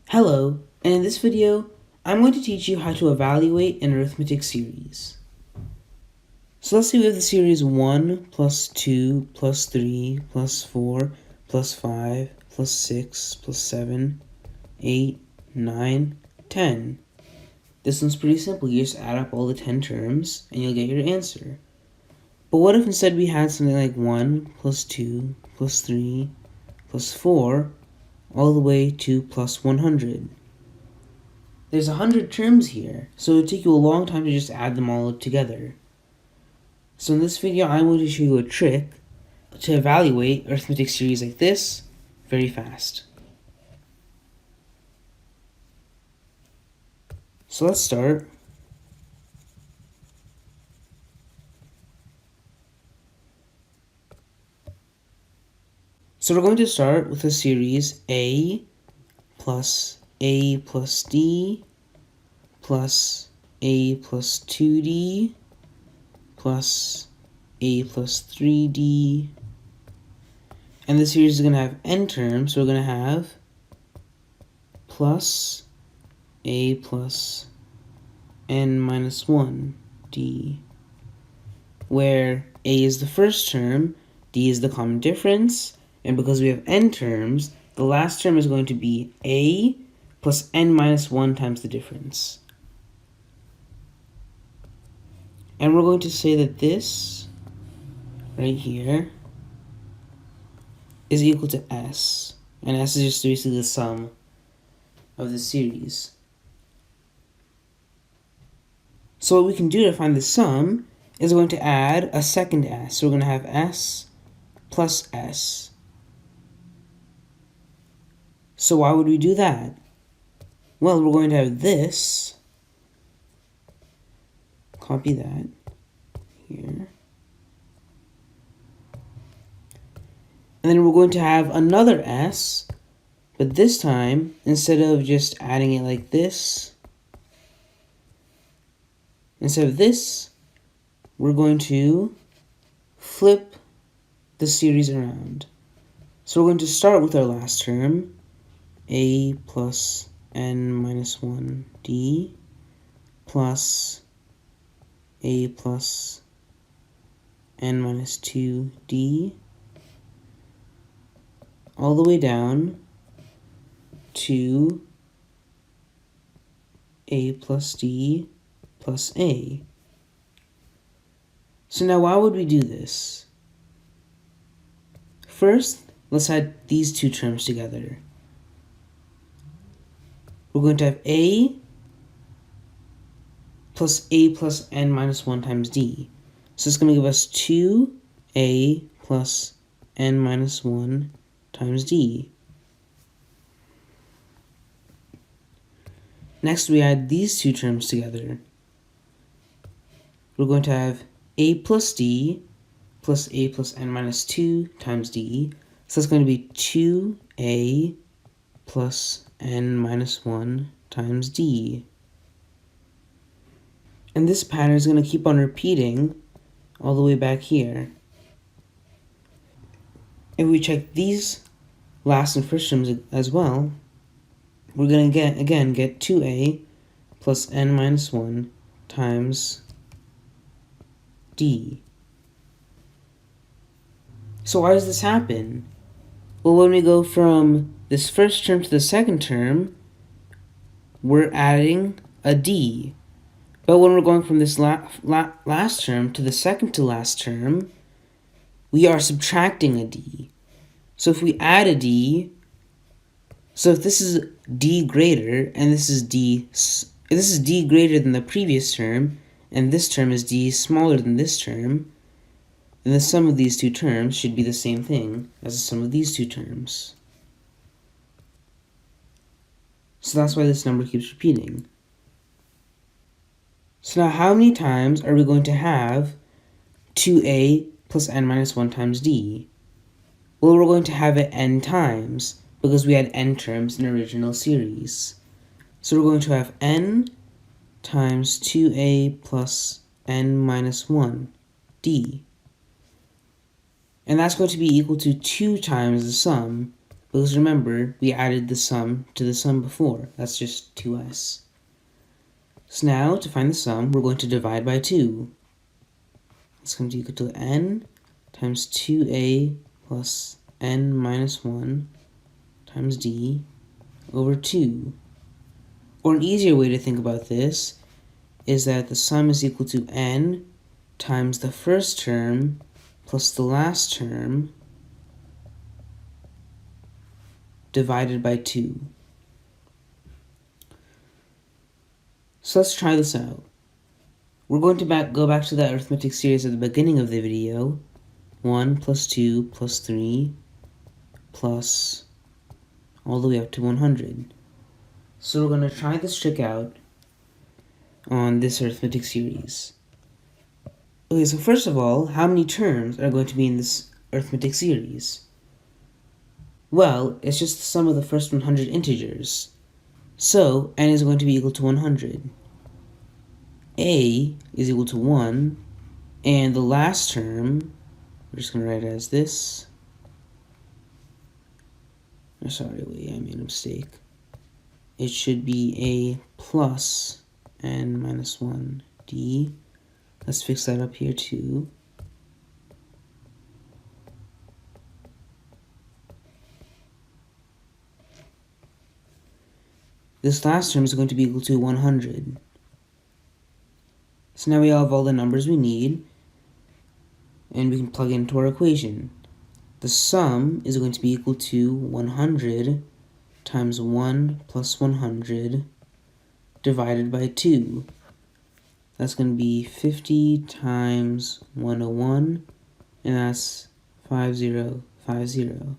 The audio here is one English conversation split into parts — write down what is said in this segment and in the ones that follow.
Hello, and in this video, I'm going to teach you how to evaluate an arithmetic series. So let's say we have the series 1 plus 2 plus 3 plus 4 plus 5 plus 6 plus 7, 8, 9, 10. This one's pretty simple. You just add up all the 10 terms and you'll get your answer. But what if instead we had something like 1 plus 2 plus 3 plus 4 all the way to plus 100? There's 100 terms here, so it would take you a long time to just add them all together. So in this video, I'm going to show you a trick to evaluate arithmetic series like this very fast. So let's start. So we're going to start with the series A plus D plus A plus 2D plus A plus 3D. And the series is going to have n terms, so we're going to have plus A plus n minus 1 D, where A is the first term, D is the common difference, and because we have n terms, the last term is going to be A plus n minus 1 times the difference. And we're going to say that this right here is equal to S. And S is just basically the sum of the series. So what we can do to find the sum is we're going to add a second S. So we're going to have S plus S. So why would we do that? Well, we're going to have this. Copy that here. And then we're going to have another S, but this time, instead of just adding it like this, instead of this, we're going to flip the series around. So we're going to start with our last term, A plus n minus 1 D plus A plus n minus 2 D, all the way down to A plus D plus A. So now why would we do this? First, let's add these two terms together. We're going to have A plus n minus 1 times D. So it's going to give us 2A plus n minus 1 times D. Next, we add these two terms together. We're going to have A plus D plus A plus n minus 2 times D. So it's going to be 2A plus n minus 1 times D. And this pattern is going to keep on repeating all the way back here. If we check these last and first terms as well, we're going to get 2A plus n minus 1 times D. So why does this happen? Well, when we go from this first term to the second term, we're adding a D. But when we're going from this last term to the second to last term, we are subtracting a D. So if we add a D, so if this is D greater and this is D greater than the previous term, and this term is D smaller than this term, then the sum of these two terms should be the same thing as the sum of these two terms. So that's why this number keeps repeating. So now how many times are we going to have 2A plus n minus 1 times D? Well, we're going to have it n times because we had n terms in the original series. So we're going to have n times 2A plus n minus 1 D. And that's going to be equal to 2 times the sum because remember, we added the sum to the sum before. That's just 2s. So now, to find the sum, we're going to divide by 2. It's going to be equal to n times 2a plus n minus 1 times d over 2. Or an easier way to think about this is that the sum is equal to n times the first term plus the last term divided by 2. So let's try this out. We're going to go back to that arithmetic series at the beginning of the video. 1 plus 2 plus 3 plus all the way up to 100. So we're going to try this trick out on this arithmetic series. Okay, so first of all, how many terms are going to be in this arithmetic series? Well, it's just the sum of the first 100 integers. So, n is going to be equal to 100. A is equal to 1, and the last term, we're just going to write it as this. Oh, sorry, wait, I made a mistake. It should be a plus n minus 1 d. Let's fix that up here too. This last term is going to be equal to 100. So now we have all the numbers we need, and we can plug into our equation. The sum is going to be equal to 100 times 1 plus 100 divided by 2. That's going to be 50 times 101, and that's 5050.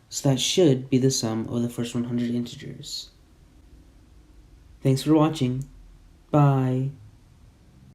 So that should be the sum of the first 100 integers. Thanks for watching. Bye.